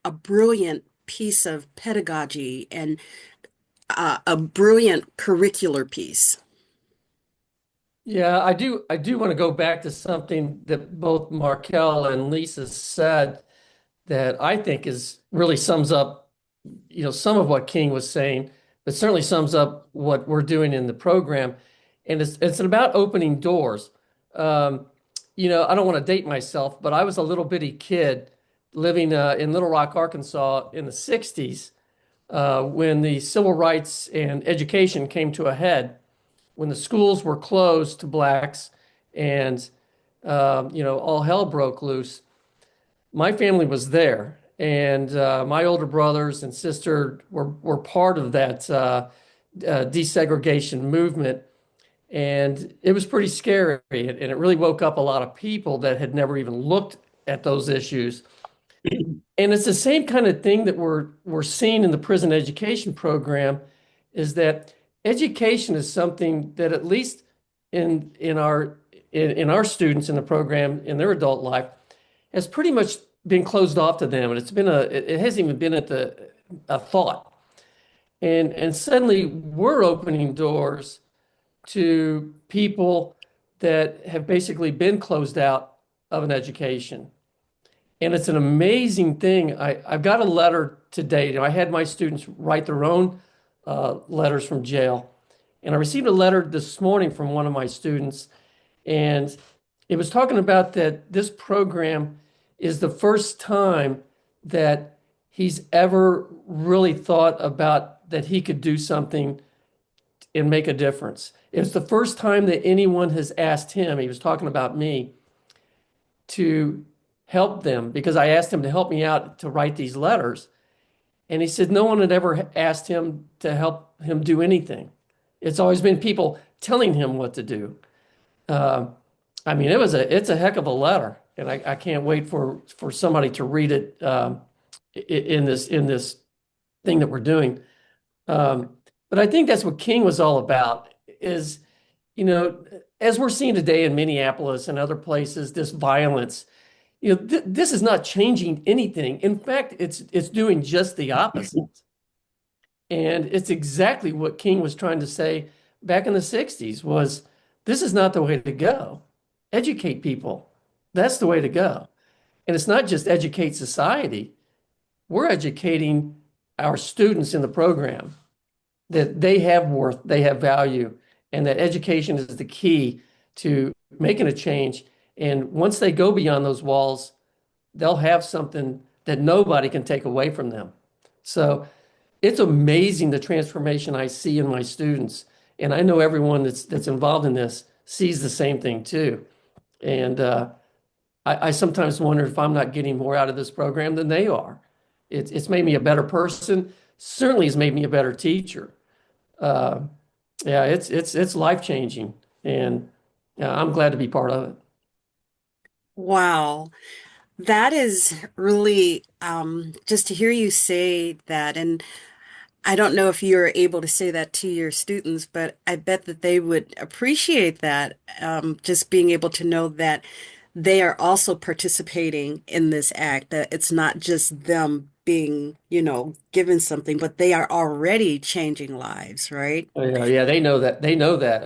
a brilliant piece of pedagogy and a brilliant curricular piece. Yeah, I do want to go back to something that both Markel and Lisa said that I think is really sums up, some of what King was saying, but certainly sums up what we're doing in the program. And it's about opening doors. Um, I don't want to date myself, but I was a little bitty kid living in Little Rock, Arkansas in the 60s when the civil rights and education came to a head, when the schools were closed to blacks and all hell broke loose. My family was there, and my older brothers and sister were part of that desegregation movement, and it was pretty scary, and it really woke up a lot of people that had never even looked at those issues. And it's the same kind of thing that we're seeing in the prison education program, is that education is something that at least in our students in the program in their adult life has pretty much been closed off to them, and it hasn't even been at the a thought. And suddenly we're opening doors to people that have basically been closed out of an education. And it's an amazing thing. I've got a letter today. I had my students write their own letters from jail. And I received a letter this morning from one of my students. And it was talking about that this program is the first time that he's ever really thought about that he could do something and make a difference. It's the first time that anyone has asked him, he was talking about me, to help them because I asked him to help me out to write these letters. And he said no one had ever asked him to help him do anything. It's always been people telling him what to do. Uh, I mean, it's a heck of a letter, and I can't wait for somebody to read it in this thing that we're doing. But I think that's what King was all about. Is you know, as we're seeing today in Minneapolis and other places, this violence. This is not changing anything. In fact, it's doing just the opposite. And it's exactly what King was trying to say back in the 60s was this is not the way to go. Educate people. That's the way to go. And it's not just educate society. We're educating our students in the program that they have worth, they have value, and that education is the key to making a change. And once they go beyond those walls, they'll have something that nobody can take away from them. So it's amazing the transformation I see in my students. And I know everyone that's involved in this sees the same thing too. And I sometimes wonder if I'm not getting more out of this program than they are. It's made me a better person. Certainly has made me a better teacher. Uh, yeah, it's life changing, and I'm glad to be part of it. Wow. That is really just to hear you say that. And I don't know if you're able to say that to your students, but I bet that they would appreciate that. Just being able to know that they are also participating in this act, that it's not just them being, given something, but they are already changing lives, right? Oh, yeah, yeah, they know that. They know that.